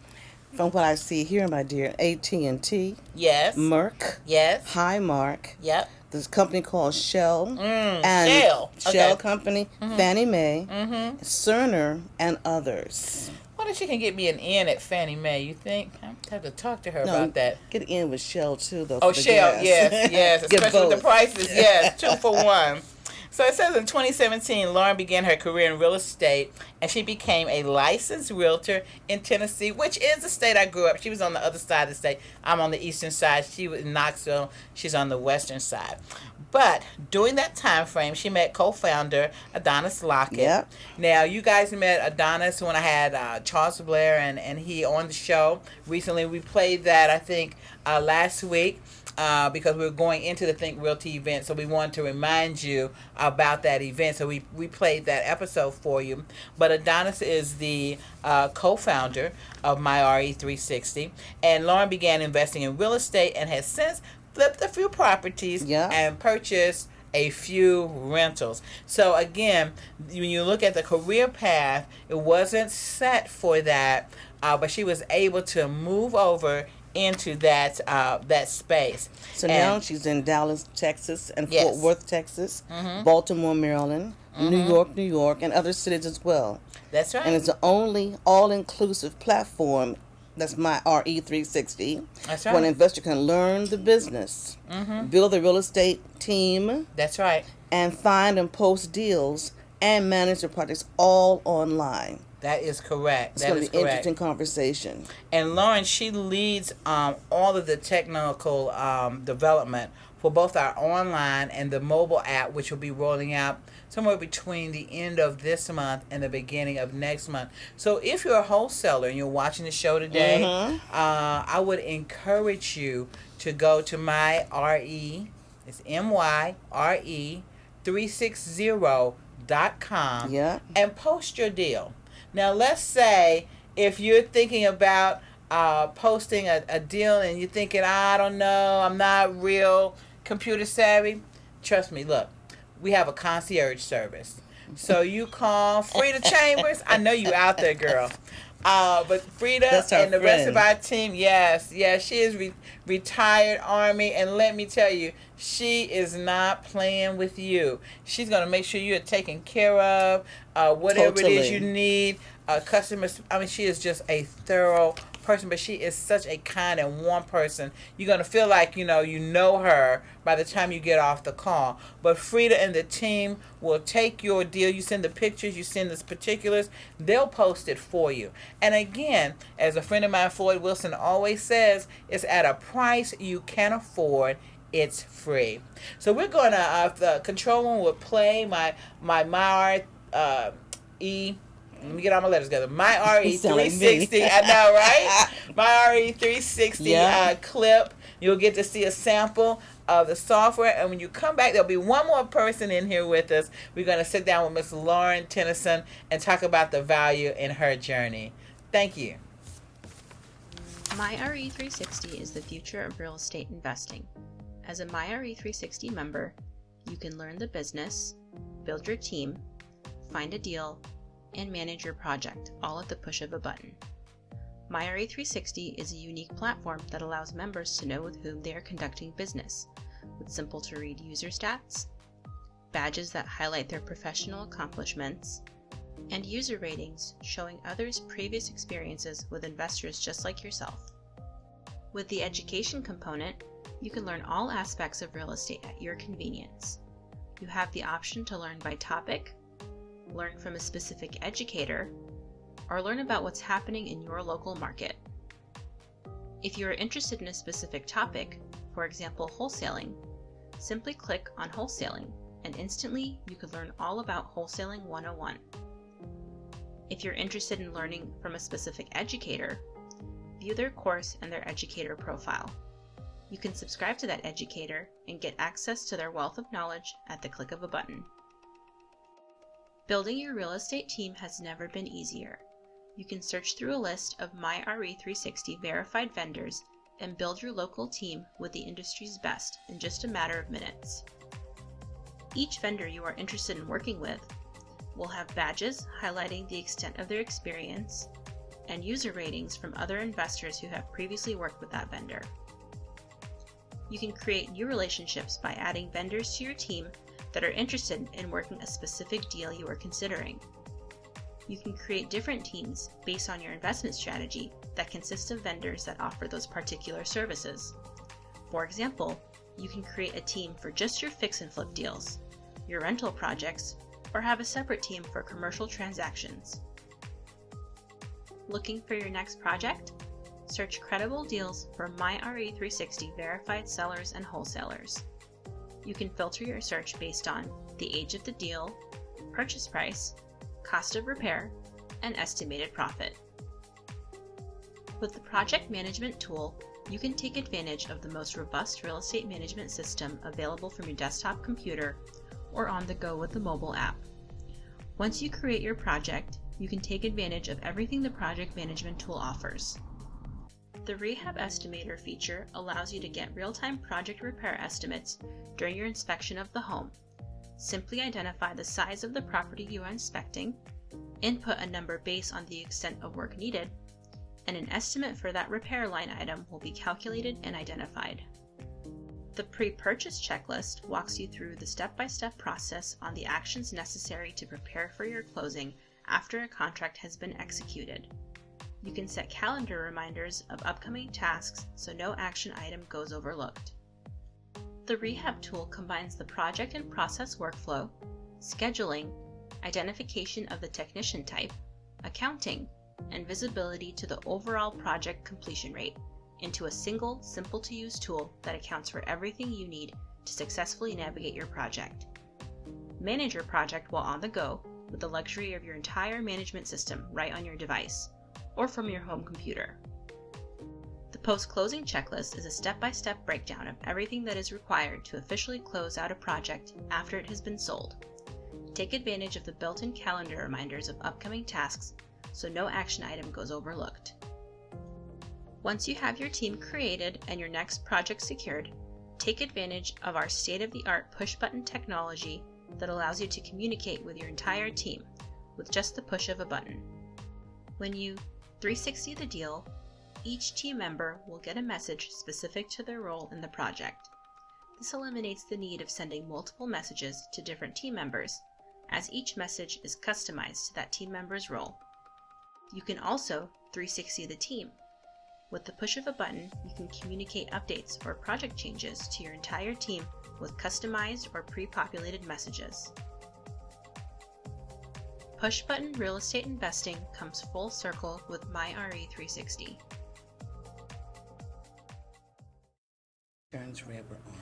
From what I see here, my dear, AT&T. Yes. Merck. Yes. Highmark. Yep. This company called Shell. And Shell. Shell Company, Fannie Mae, Cerner, and others. What if she can get me an in at Fannie Mae, you think? I have to talk to her about that. Get in with Shell, too, though. Oh, Shell, yes. Especially with the prices, yes. 2 for 1. So it says in 2017, Lauren began her career in real estate, and she became a licensed realtor in Tennessee, which is the state I grew up. She was on the other side of the state. I'm on the eastern side. She was in Knoxville. She's on the western side. But during that time frame, she met co-founder Adonis Lockett. Yep. Now, you guys met Adonis when I had Charles Blair and he on the show. Recently, we played that, I think, last week. Because we were going into the Think Realty event, so we wanted to remind you about that event. So we played that episode for you. But Adonis is the co-founder of My RE360, and Lauren began investing in real estate and has since flipped a few properties and purchased a few rentals. So again, when you look at the career path, it wasn't set for that, but she was able to move over into that that space. So now she's in Dallas, Texas, and Yes. Fort Worth, Texas, Baltimore, Maryland, New York, and other cities as well. That's right. And it's the only all-inclusive platform. That's my RE360. That's Where right. an investor can learn the business, build a real estate team, That's right. and find and post deals and manage their projects all online. That is correct. It's That going is to be an correct. interesting conversation. And Lauren, she leads all of the technical development for both our online and the mobile app, which will be rolling out somewhere between the end of this month and the beginning of next month. So if you're a wholesaler and you're watching the show today, I would encourage you to go to it's MYRE360.com Yeah. and post your deal. Now, let's say if you're thinking about posting a deal and you're thinking, I don't know, I'm not real computer savvy. Trust me, look, we have a concierge service. So you call Frida Chambers. I know you out there, girl. But Frida That's our and the rest of friend. our team, yes, she is retired Army, and let me tell you, she is not playing with you. She's going to make sure you're taken care of, whatever it is Totally. you need. Customers, I mean, she is just a thorough person, but she is such a kind and warm person. You're going to feel like, you know her by the time you get off the call. But Frida and the team will take your deal. You send the pictures, you send the particulars, they'll post it for you. And again, as a friend of mine, Floyd Wilson, always says, it's at a price you can afford. It's free. So we're going to, the control room will play my let me get all my letters together. My sound like RE360, me. I know, right? My RE360 Yeah. clip. You'll get to see a sample of the software. And when you come back, there'll be one more person in here with us. We're going to sit down with Miss Lauren Tennyson and talk about the value in her journey. Thank you. My RE360 is the future of real estate investing. As a My RE360 member, you can learn the business, build your team, find a deal, and manage your project, all at the push of a button. My RE360 is a unique platform that allows members to know with whom they are conducting business, with simple-to-read user stats, badges that highlight their professional accomplishments, and user ratings showing others' previous experiences with investors just like yourself. With the education component, you can learn all aspects of real estate at your convenience. You have the option to learn by topic, learn from a specific educator, or learn about what's happening in your local market. If you are interested in a specific topic, for example wholesaling, simply click on Wholesaling and instantly you could learn all about Wholesaling 101. If you're interested in learning from a specific educator, view their course and their educator profile. You can subscribe to that educator and get access to their wealth of knowledge at the click of a button. Building your real estate team has never been easier. You can search through a list of My RE360 verified vendors and build your local team with the industry's best in just a matter of minutes. Each vendor you are interested in working with will have badges highlighting the extent of their experience and user ratings from other investors who have previously worked with that vendor. You can create new relationships by adding vendors to your team that are interested in working a specific deal you are considering. You can create different teams based on your investment strategy that consist of vendors that offer those particular services. For example, you can create a team for just your fix and flip deals, your rental projects, or have a separate team for commercial transactions. Looking for your next project? Search credible deals for My RE360 verified sellers and wholesalers. You can filter your search based on the age of the deal, purchase price, cost of repair, and estimated profit. With the project management tool, you can take advantage of the most robust real estate management system available from your desktop computer or on the go with the mobile app. Once you create your project, you can take advantage of everything the project management tool offers. The Rehab Estimator feature allows you to get real-time project repair estimates during your inspection of the home. Simply identify the size of the property you are inspecting, input a number based on the extent of work needed, and an estimate for that repair line item will be calculated and identified. The pre-purchase checklist walks you through the step-by-step process on the actions necessary to prepare for your closing after a contract has been executed. You can set calendar reminders of upcoming tasks so no action item goes overlooked. The Rehab tool combines the project and process workflow, scheduling, identification of the technician type, accounting, and visibility to the overall project completion rate into a single, simple-to-use tool that accounts for everything you need to successfully navigate your project. Manage your project while on the go with the luxury of your entire management system right on your device or from your home computer. The post-closing checklist is a step-by-step breakdown of everything that is required to officially close out a project after it has been sold. Take advantage of the built-in calendar reminders of upcoming tasks so no action item goes overlooked. Once you have your team created and your next project secured, take advantage of our state-of-the-art push-button technology that allows you to communicate with your entire team with just the push of a button. When you 360 the deal, each team member will get a message specific to their role in the project. This eliminates the need of sending multiple messages to different team members, as each message is customized to that team member's role. You can also 360 the team. With the push of a button, you can communicate updates or project changes to your entire team with customized or pre-populated messages. Push-button real estate investing comes full circle with MyRE360. Turns rubber on.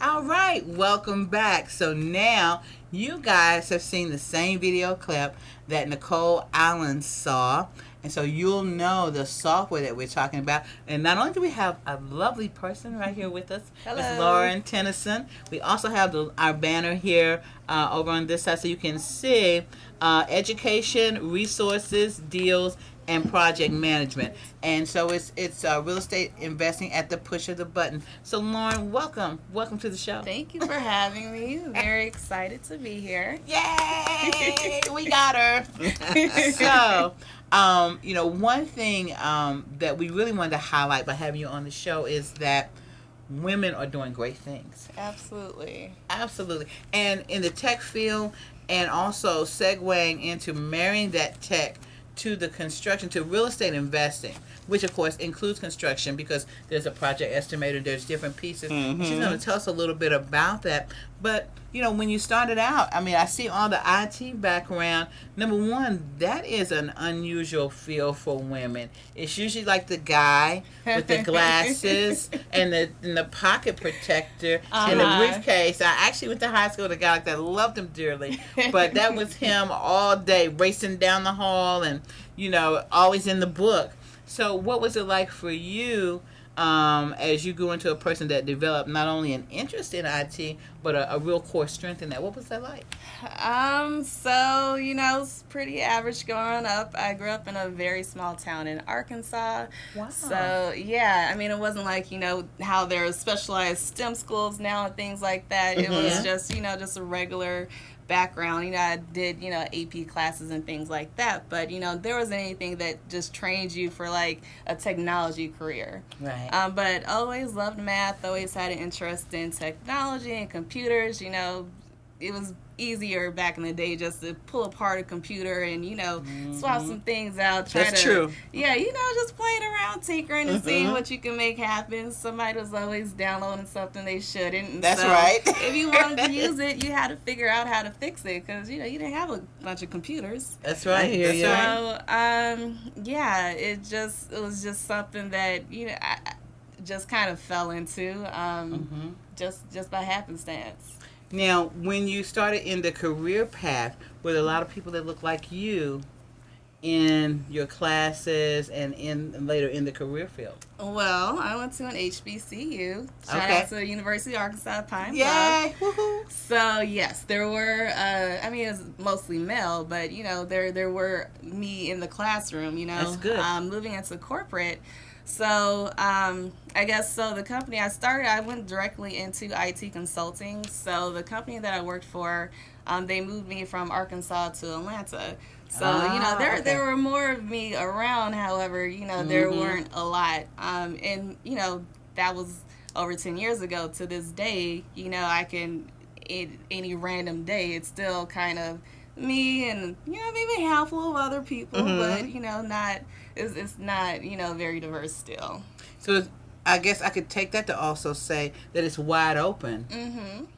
All right, welcome back. So now you guys have seen the same video clip that Nicole Allen saw, and so you'll know the software that we're talking about. And not only do we have a lovely person right here with us, Ms. Lauren Tennyson, we also have our banner here over on this side so you can see education, resources, deals, and project management. And so it's real estate investing at the push of the button. So Lauren, welcome to the show. Thank you for having me. Very excited to be here. Yay! We got her. So, one thing that we really wanted to highlight by having you on the show is that women are doing great things. Absolutely. Absolutely. And in the tech field, and also segueing into marrying that tech to the construction, to real estate investing, which of course includes construction because there's a project estimator, there's different pieces. Mm-hmm. She's going to tell us a little bit about that. But, when you started out, I see all the IT background. Number one, that is an unusual field for women. It's usually like the guy with the glasses and the pocket protector and the briefcase. I actually went to high school with a guy like that. I loved him dearly. But that was him all day, racing down the hall and, always in the book. So what was it like for you as you grew into a person that developed not only an interest in IT, but a real core strength in that? What was that like? It's pretty average growing up. I grew up in a very small town in Arkansas. Wow. So, it wasn't like, how there's specialized STEM schools now and things like that. It was just, just a regular background. I did, AP classes and things like that. But, there wasn't anything that just trained you for, like, a technology career. Right. But always loved math, always had an interest in technology and computers. It was easier back in the day just to pull apart a computer and, swap some things out. That's true. Yeah, just playing around, tinkering and seeing what you can make happen. Somebody was always downloading something they shouldn't. And That's so right. If you wanted to use it, you had to figure out how to fix it because, you didn't have a bunch of computers. That's right. It was just something that, I just kind of fell into just by happenstance. Now, when you started in the career path, were there a lot of people that looked like you in your classes and later in the career field? Well, I went to an HBCU. Shout out to University of Arkansas Pine Bluff. Yay! Woohoo! So, yes, there were, it was mostly male, but, there were me in the classroom, That's good. Moving into corporate. So, the company I started, I went directly into IT consulting. So, the company that I worked for, they moved me from Arkansas to Atlanta. So, there were more of me around. However, there weren't a lot. And, that was over 10 years ago. To this day, I can, any random day, it's still kind of me and, maybe a handful of other people, but, it's not, very diverse still. So I guess I could take that to also say that it's wide open,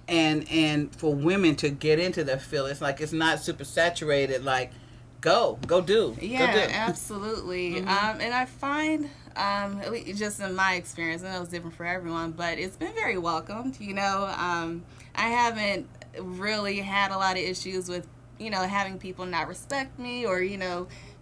and for women to get into the field, it's like it's not super saturated. Like, go do. Yeah, go do. Absolutely. And I find, at least just in my experience, I know it's different for everyone, but it's been very welcomed. I haven't really had a lot of issues with having people not respect me or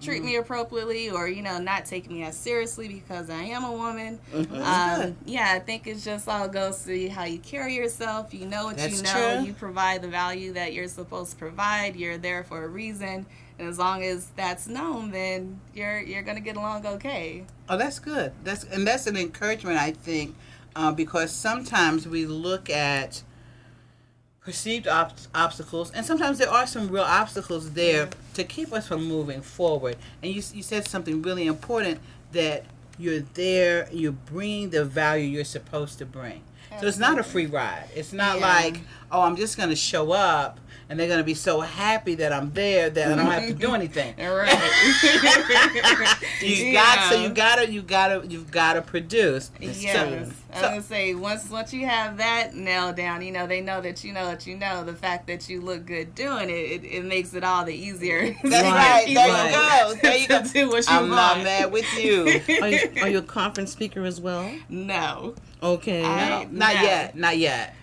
treat me appropriately or not take me as seriously because I am a woman. I think it's just all goes to how you carry yourself. You know what That's you know. true. You provide the value that you're supposed to provide. You're there for a reason, and as long as that's known, then you're gonna get along okay. Oh, that's good. That's an encouragement, I think, because sometimes we look at perceived obstacles, and sometimes there are some real obstacles there to keep us from moving forward. And you said something really important, that you're there, you're bringing the value you're supposed to bring. So it's not a free ride. It's not like, oh, I'm just going to show up and they're going to be so happy that I'm there that I don't have to do anything. Right. You've got to produce. Yes. I was gonna say once you have that nailed down, they know that you know what you know. The fact that you look good doing it makes it all the easier. That's right. There you go. To do what you I'm want. not mad with you. Are you a conference speaker as well? No. Okay. Not yet.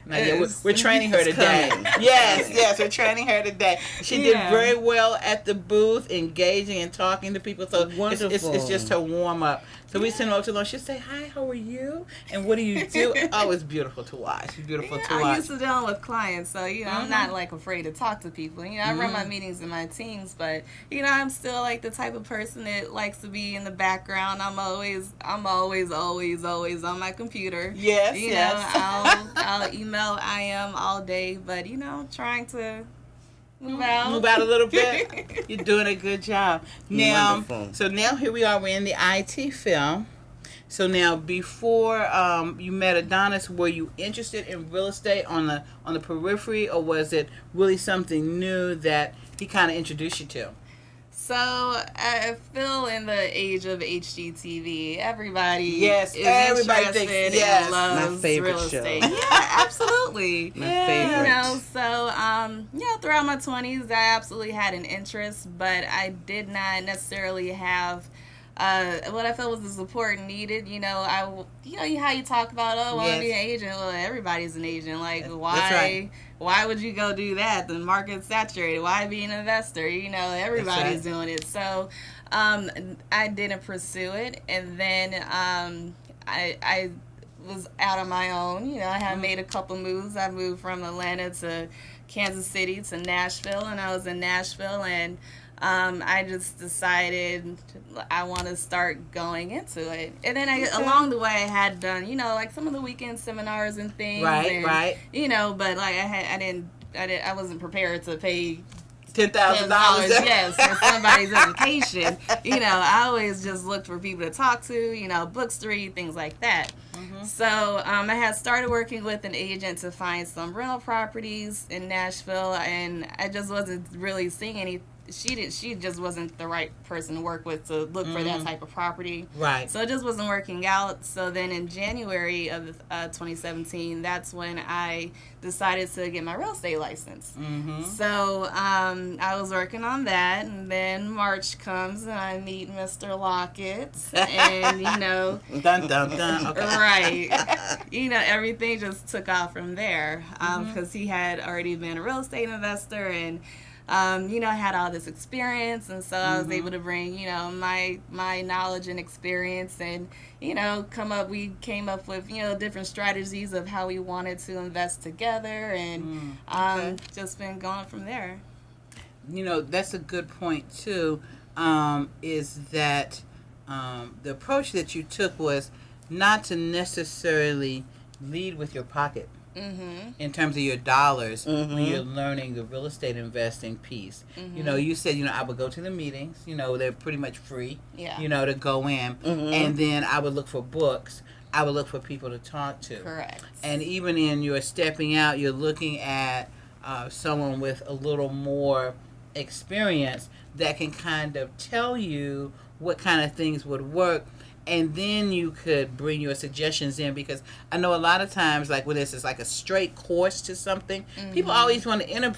We're training her today. Yes, we're training her today. She did very well at the booth, engaging and talking to people. So it's just her warm up. So we send her up to them. She'll say, "Hi, how are you? And what do you do?" Oh, it's beautiful to watch. It's beautiful to watch. I used to deal with clients, so I'm not afraid to talk to people. I run my meetings in my teams, but I'm still like the type of person that likes to be in the background. I'm always on my computer. Yes. I'll email IM all day, but trying to move out a little bit. You're doing a good job. Now, Wonderful. so now here we are. We're in the IT field. So now, before you met Adonis, were you interested in real estate on the periphery, or was it really something new that he kind of introduced you to? So I feel in the age of HGTV, everybody is interested thinks, and loves my favorite real show. estate. Yeah, absolutely. My favorite. So throughout my 20s, I absolutely had an interest, but I did not necessarily have what I felt was the support needed. How you talk about, I want to be an agent. Well, everybody's an agent. Like, why? That's right. Why would you go do that? The market's saturated. Why be an investor? Everybody's doing it. So I didn't pursue it. And then I was out on my own. I had made a couple moves. I moved from Atlanta to Kansas City to Nashville. And I was in Nashville, and I just decided I want to start going into it. And then along the way, I had done, some of the weekend seminars and things. Right. But I wasn't prepared to pay $10,000. Yes, for somebody's education. I always just looked for people to talk to, books to read, things like that. So I had started working with an agent to find some rental properties in Nashville, and I just wasn't really seeing any. She just wasn't the right person to work with to look for that type of property. Right. So it just wasn't working out. So then in January of 2017, that's when I decided to get my real estate license. So I was working on that, and then March comes and I meet Mr. Lockett, and Dun dun dun. Okay. Right. Everything just took off from there, because he had already been a real estate investor, and I had all this experience, and so I was able to bring, my knowledge and experience, and, we came up with, different strategies of how we wanted to invest together, and just been going from there. That's a good point, too, is that the approach that you took was not to necessarily lead with your pocket. in terms of your dollars when you're learning the real estate investing piece. You know, you said, I would go to the meetings, they're pretty much free, to go in. And then I would look for books. I would look for people to talk to. Correct. And even in your stepping out, you're looking at someone with a little more experience that can kind of tell you what kind of things would work. And then you could bring your suggestions in, because I know a lot of times, like when this is like a straight course to something, people always want to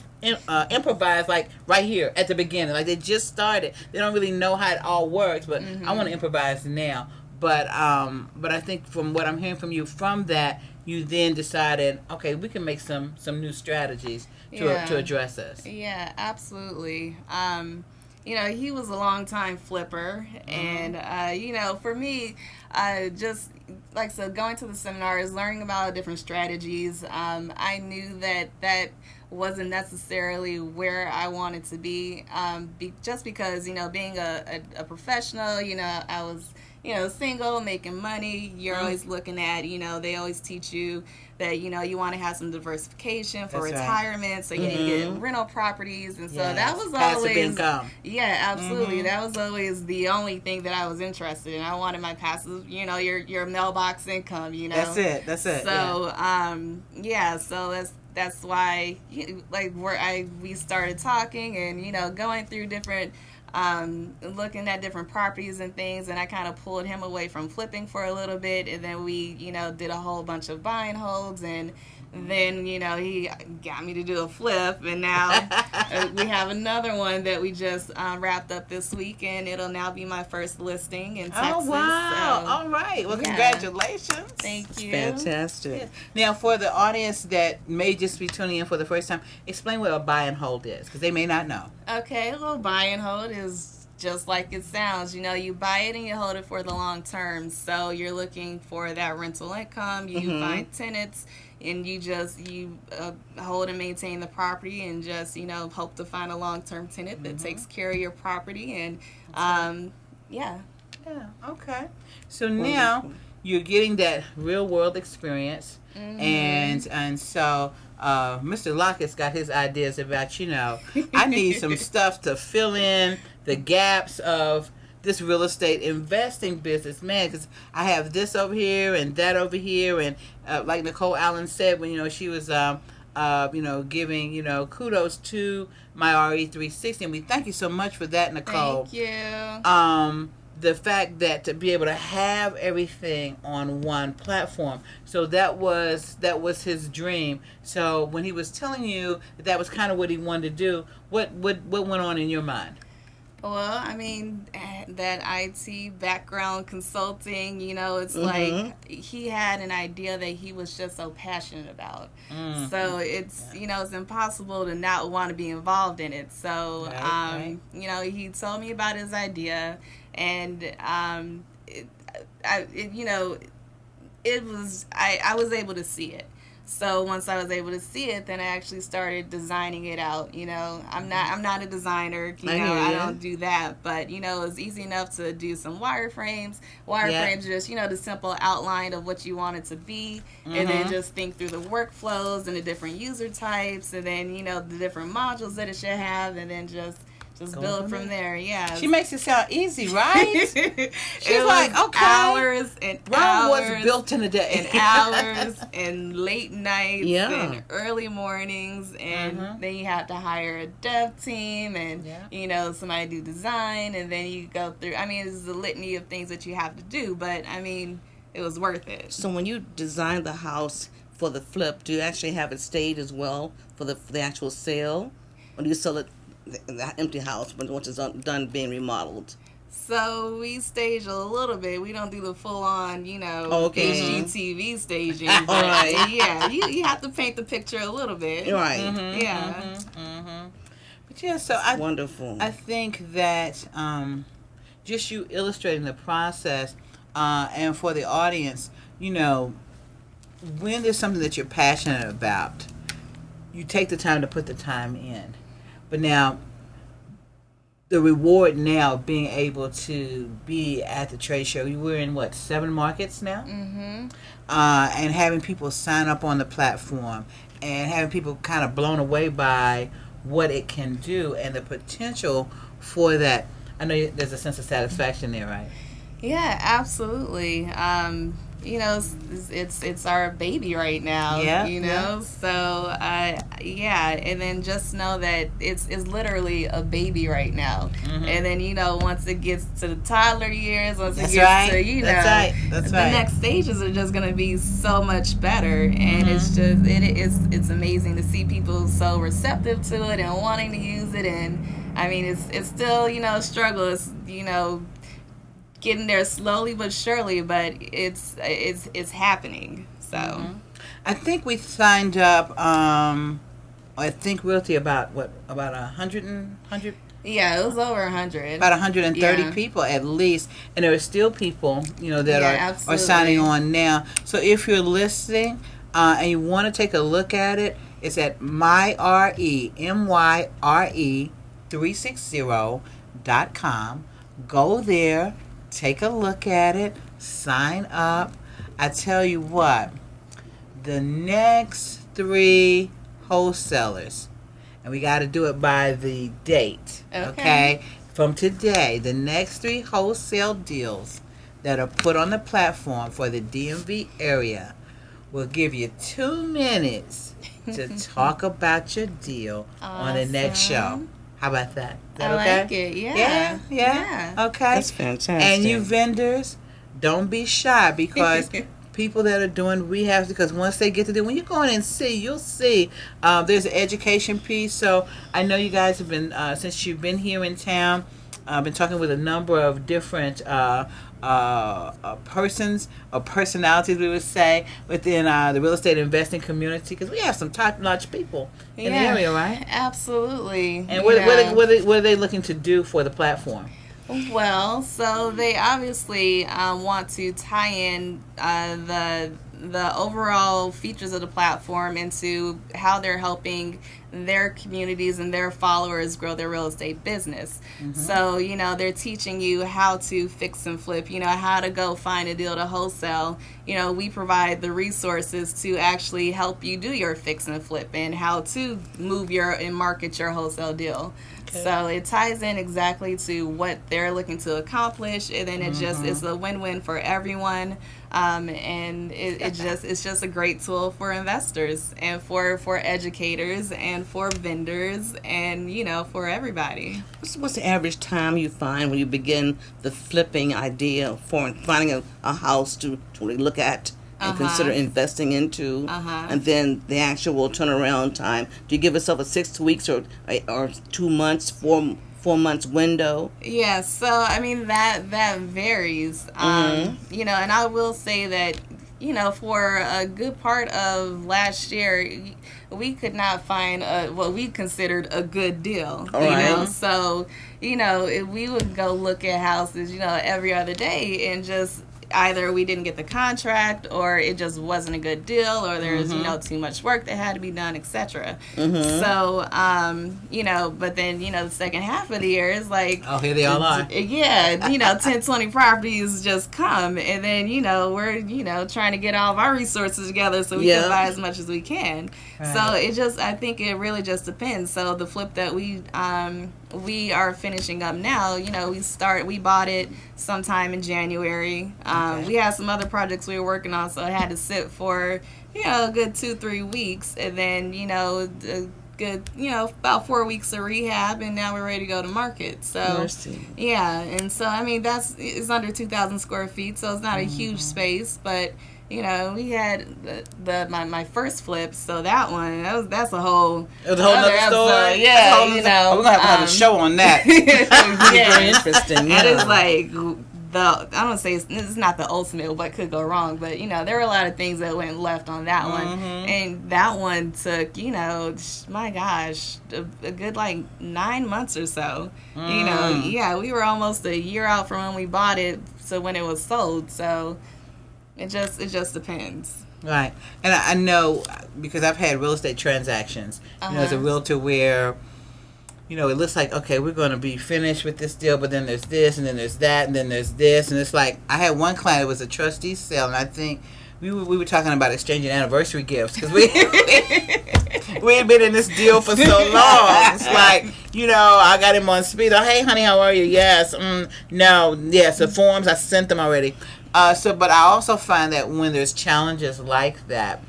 improvise, like right here at the beginning, like they just started. They don't really know how it all works, but I want to improvise now. But I think from what I'm hearing from you, from that, you then decided, okay, we can make some new strategies to address this. Yeah, absolutely. He was a long time flipper, and for me, just like so, going to the seminars, learning about different strategies. I knew that wasn't necessarily where I wanted to be, just because being a professional, I was single, making money. You're always looking at, they always teach you that, you want to have some diversification for retirement. So you need to get rental properties. And so that was passive always income. Yeah, absolutely. That was always the only thing that I was interested in. I wanted my passive, your mailbox income, That's it. So, so that's why, we started talking and, going through different, looking at different properties and things, and I kind of pulled him away from flipping for a little bit, and then we, did a whole bunch of buy and holds, and then, he got me to do a flip, and now we have another one that we just wrapped up this week, and it'll now be my first listing in Texas. Oh, wow. So, all right. Well, congratulations. Thank you. Fantastic. Yes. Now, for the audience that may just be tuning in for the first time, explain what a buy and hold is, because they may not know. Okay, a little buy and hold is just like it sounds. You buy it and you hold it for the long term. So you're looking for that rental income. You find tenants, and you hold and maintain the property, and just hope to find a long-term tenant that takes care of your property. And yeah. Okay. So now you're getting that real world experience, and so Mr. Lockett's got his ideas about, I need some stuff to fill in the gaps of this real estate investing business, man, because I have this over here and that over here, and like Nicole Allen said when she was giving kudos to my RE360, and we thank you so much for that, Nicole. Thank you. The fact that to be able to have everything on one platform, so that was his dream. So when he was telling you that was kind of what he wanted to do, what went on in your mind? Well, I mean, that IT background consulting, it's like he had an idea that he was just so passionate about. So it's, it's impossible to not want to be involved in it. So, he told me about his idea, and I was able to see it. So once I was able to see it, then I actually started designing it out. I'm not a designer. I don't do that. But it's easy enough to do some wireframes. Wireframes are just the simple outline of what you want it to be, and then just think through the workflows and the different user types, and then the different modules that it should have, and then just build from there. Yeah. She makes it sound easy, right? She's like, okay. Hours and Rome hours. was built in a day. And hours and late nights Yeah. and early mornings. And then you have to hire a dev team and, somebody do design. And then you go through, it's a litany of things that you have to do. But, it was worth it. So when you design the house for the flip, do you actually have it staged as well for the actual sale? Or do you sell it the empty house when once it's done being remodeled? So we stage a little bit. We don't do the full-on, HGTV staging. All right. Yeah, you have to paint the picture a little bit. Right. Yeah. But yeah, so Wonderful. I think that just you illustrating the process, and for the audience, when there's something that you're passionate about, you take the time to put the time in. But now, the reward now of being able to be at the trade show. We're in what, 7 markets now, and having people sign up on the platform and having people kind of blown away by what it can do and the potential for that. I know there's a sense of satisfaction there, right? Yeah, absolutely. You know, it's our baby right now. Yeah. You know, so yeah, and then just know that it's literally a baby right now. And then, you know, once it gets to the toddler years, once it gets to, you know, the next stages are just gonna be so much better. And it's just it's amazing to see people so receptive to it and wanting to use it. And I mean, it's still, you know, a struggle. It's, you know, getting there slowly but surely, but it's happening. So I think we signed up I think Realty about 100 yeah, it was over 100, about 130 people at least, and there are still people, you know, that are signing on now. So if you're listening and you want to take a look at it, it's at myre360.com. Go there, take a look at it, sign up. I tell you what, the next 3 wholesalers, and we got to do it by the date, okay? From today, the next 3 wholesale deals that are put on the platform for the DMV area will give you 2 minutes to talk about your deal on the next show. How about that? Is that okay? I like it. Yeah. Okay. That's fantastic. And you vendors, don't be shy, because people that are doing rehabs, because once they get to when you go in and see, you'll see there's an education piece. So I know you guys have been, since you've been here in town, been talking with a number of different persons or personalities, we would say, within the real estate investing community, because we have some top-notch people in the area, right? Absolutely. And what are they looking to do for the platform? Well, so they obviously want to tie in the overall features of the platform into how they're helping their communities and their followers grow their real estate business. So, you know, they're teaching you how to fix and flip, you know, how to go find a deal to wholesale. You know, we provide the resources to actually help you do your fix and flip and how to move and market your wholesale deal. So it ties in exactly to what they're looking to accomplish, and then it's a win-win for everyone. And it's just a great tool for investors and for educators and for vendors and, you know, for everybody. What's the average time you find when you begin the flipping idea for finding a house to really look at and consider investing into, and then the actual turnaround time? Do you give yourself a 6 weeks or 2 months, 4 months window? Yeah, so I mean that varies. You know, and I will say that, you know, for a good part of last year, we could not find what we considered a good deal. You know, so, you know, if we would go look at houses, you know, every other day, and just either we didn't get the contract, or it just wasn't a good deal, or there's you know, too much work that had to be done, etc. So you know, but then, you know, the second half of the year is like, oh, here they all are. Yeah, you know, 10-20 properties just come, and then, you know, we're, you know, trying to get all of our resources together so we can buy as much as we can. So it just, I think it really just depends. So the flip that we are finishing up now, you know, we bought it sometime in January. We had some other projects we were working on, so it had to sit for, you know, a good 2-3 weeks, and then, you know, a good, you know, about 4 weeks of rehab, and now we're ready to go to market. So yeah, and so I mean, it's under 2,000 square feet, so it's not a huge space, but, you know, we had my first flip, so that's a whole other story. Yeah, you know, we're gonna have to have a show on that. Very interesting. And it's like I don't say it's not the ultimate what could go wrong, but, you know, there were a lot of things that went left on that one, and that one took, you know, my gosh, a good like 9 months or so. You know, yeah, we were almost a year out from when we bought it to when it was sold. So it just depends. Right. And I know, because I've had real estate transactions, you know, as a realtor, where it looks like, okay, we're going to be finished with this deal, but then there's this, and then there's that, and then there's this, and it's like, I had one client, it was a trustee sale, and I think we were talking about exchanging anniversary gifts, because we had been in this deal for so long. It's like, I got him on speed. Oh, hey, honey, how are you? Yes. No. Yes, the forms, I sent them already. But I also find that when there's challenges like that,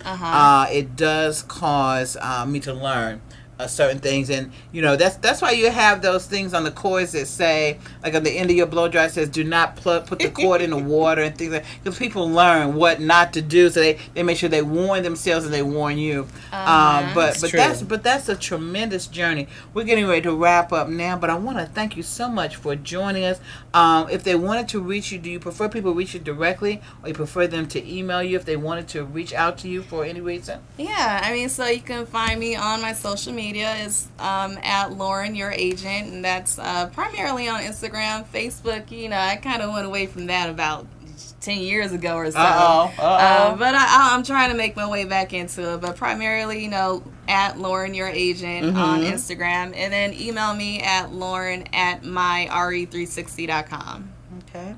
it does cause me to learn certain things, and that's why you have those things on the cords that say, like on the end of your blow dryer, says do not put the cord in the water and things like that, because people learn what not to do, so they make sure they warn themselves and they warn you. But that's a tremendous journey. We're getting ready to wrap up now, but I want to thank you so much for joining us. If they wanted to reach you, do you prefer people reach you directly, or you prefer them to email you if they wanted to reach out to you for any reason? Yeah, I mean, so you can find me on my social media is at Lauren Your Agent, and that's primarily on Instagram. Facebook, I kind of went away from that about 10 years ago or so. But I'm trying to make my way back into it. But primarily, at Lauren Your Agent on Instagram, and then email me at lauren@myre360.com. Okay.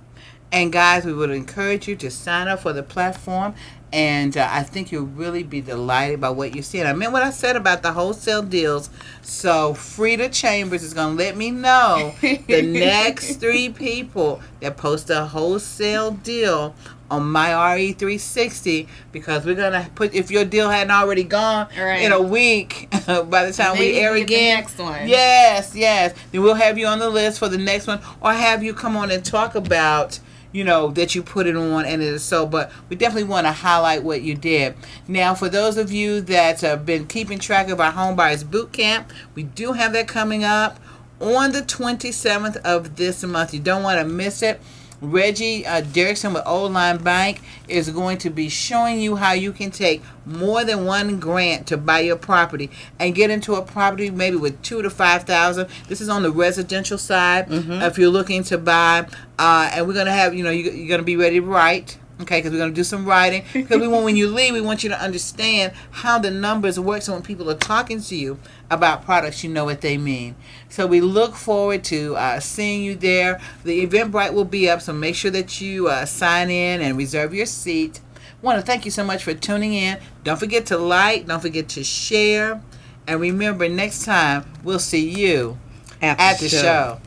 And guys, we would encourage you to sign up for the platform. And I think you'll really be delighted by what you see. And I meant what I said about the wholesale deals. So Frida Chambers is going to let me know the next 3 people that post a wholesale deal on my RE360, because we're going to put, if your deal hadn't already gone in a week, by the time we air again. The next one. Yes. Then we'll have you on the list for the next one, or have you come on and talk about that you put it on, and it is so. But we definitely want to highlight what you did. Now, for those of you that have been keeping track of our Home Buyers Boot Camp, we do have that coming up on the 27th of this month. You don't want to miss it. Reggie Derrickson with Old Line Bank is going to be showing you how you can take more than one grant to buy your property and get into a property maybe with $2,000 to $5,000. This is on the residential side. If you're looking to buy, and we're gonna have you're gonna be ready to write. Okay, because we're going to do some writing. Because when you leave, we want you to understand how the numbers work, so when people are talking to you about products, you know what they mean. So we look forward to seeing you there. The Eventbrite will be up, so make sure that you sign in and reserve your seat. I want to thank you so much for tuning in. Don't forget to like, don't forget to share, and remember, next time we'll see you at the show.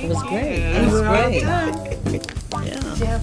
It was great. Yeah. Yeah.